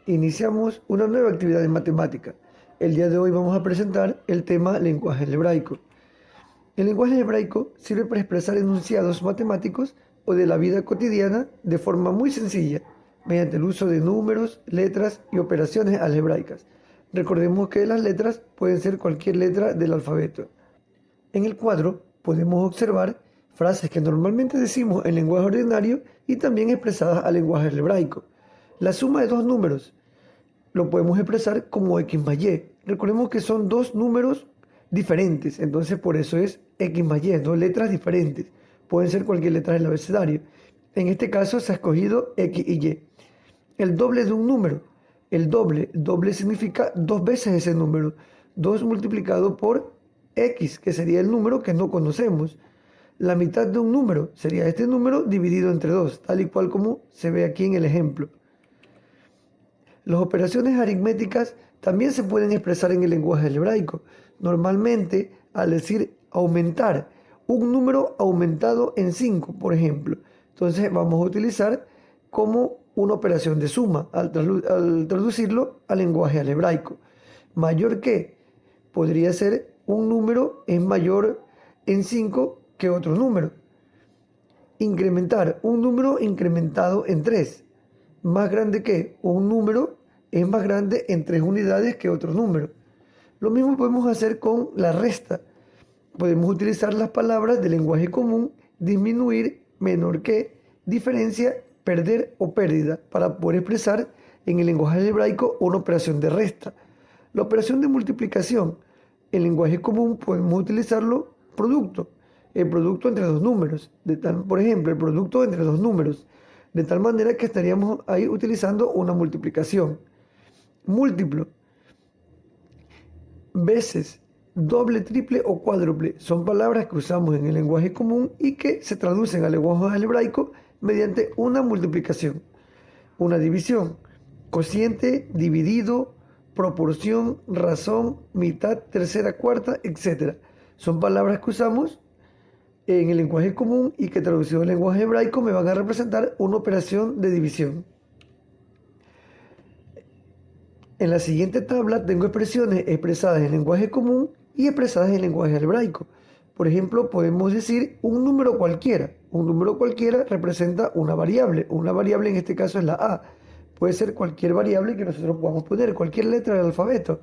Iniciamos una nueva actividad en matemática. El día de hoy vamos a presentar el tema lenguaje algebraico. El lenguaje algebraico sirve para expresar enunciados matemáticos o de la vida cotidiana de forma muy sencilla, mediante el uso de números, letras y operaciones algebraicas. Recordemos que las letras pueden ser cualquier letra del alfabeto. En el cuadro podemos observar frases que normalmente decimos en lenguaje ordinario y también expresadas al lenguaje algebraico. La suma de dos números lo podemos expresar como x más y. Recordemos que son dos números diferentes, entonces por eso es x más y, dos letras diferentes. Pueden ser cualquier letra del abecedario. En este caso se ha escogido x y y. El doble de un número. El doble significa dos veces ese número. 2 multiplicado por x, que sería el número que no conocemos. La mitad de un número sería este número dividido entre 2, tal y cual como se ve aquí en el ejemplo. Las operaciones aritméticas también se pueden expresar en el lenguaje algebraico. Normalmente, al decir aumentar, un número aumentado en 5, por ejemplo. Entonces vamos a utilizar como una operación de suma al traducirlo al lenguaje algebraico. Mayor que podría ser un número es mayor en 5 que otro número. Incrementar, un número incrementado en 3. Más grande que un número es más grande en 3 unidades que otro número. Lo mismo podemos hacer con la resta. Podemos utilizar las palabras del lenguaje común, disminuir, menor que, diferencia, perder o pérdida, para poder expresar en el lenguaje algebraico una operación de resta. La operación de multiplicación, en lenguaje común podemos utilizarlo producto, el producto entre dos números, por ejemplo, el producto entre dos números, de tal manera que estaríamos ahí utilizando una multiplicación. Múltiplo, veces, doble, triple o cuádruple son palabras que usamos en el lenguaje común y que se traducen al lenguaje algebraico mediante una multiplicación. Una división, cociente, dividido, proporción, razón, mitad, tercera, cuarta, etc. Son palabras que usamos en el lenguaje común y que traducido al lenguaje hebraico me van a representar una operación de división. En la siguiente tabla tengo expresiones expresadas en lenguaje común y expresadas en lenguaje hebraico. Por ejemplo, podemos decir un número cualquiera. Un número cualquiera representa una variable. Una variable en este caso es la A. Puede ser cualquier variable que nosotros podamos poner, cualquier letra del alfabeto.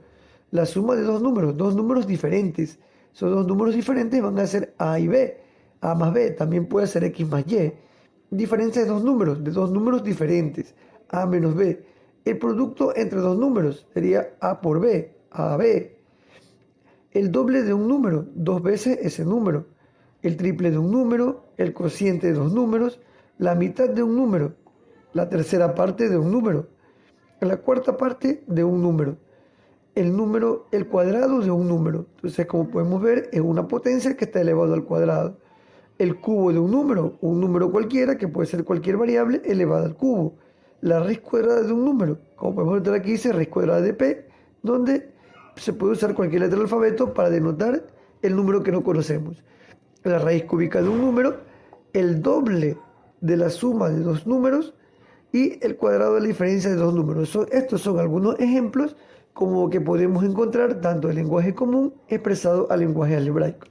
La suma de dos números diferentes. Esos dos números diferentes van a ser A y B. A más B también puede ser X más Y. Diferencia de dos números diferentes. A menos B. El producto entre dos números sería A por B, AB. El doble de un número, dos veces ese número. El triple de un número, el cociente de dos números, la mitad de un número, la tercera parte de un número, la cuarta parte de un número, el cuadrado de un número. Entonces, como podemos ver, es una potencia que está elevado al cuadrado. El cubo de un número cualquiera, que puede ser cualquier variable, elevada al cubo. La raíz cuadrada de un número, como podemos ver aquí dice raíz cuadrada de p, donde se puede usar cualquier letra del alfabeto para denotar el número que no conocemos. La raíz cúbica de un número, el doble de la suma de dos números y el cuadrado de la diferencia de dos números. Estos son algunos ejemplos como que podemos encontrar tanto el lenguaje común expresado al lenguaje algebraico.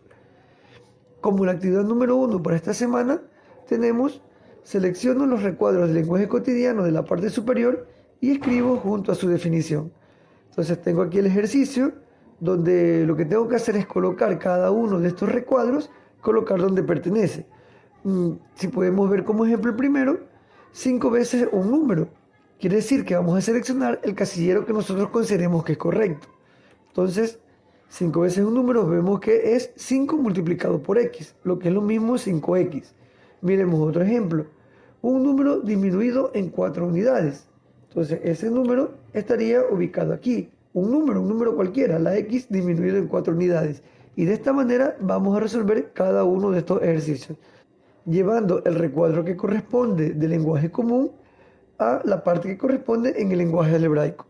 Como la actividad número 1 para esta semana, tenemos selecciono los recuadros del lenguaje cotidiano de la parte superior y escribo junto a su definición. Entonces tengo aquí el ejercicio donde lo que tengo que hacer es colocar cada uno de estos recuadros, colocar donde pertenece. Si podemos ver como ejemplo el primero, 5 veces un número. Quiere decir que vamos a seleccionar el casillero que nosotros consideremos que es correcto. Entonces, 5 veces un número, vemos que es 5 multiplicado por x, lo que es lo mismo 5x. Miremos otro ejemplo. Un número disminuido en 4 unidades. Entonces, ese número estaría ubicado aquí. Un número cualquiera, la x disminuido en 4 unidades. Y de esta manera vamos a resolver cada uno de estos ejercicios, llevando el recuadro que corresponde del lenguaje común a la parte que corresponde en el lenguaje algebraico.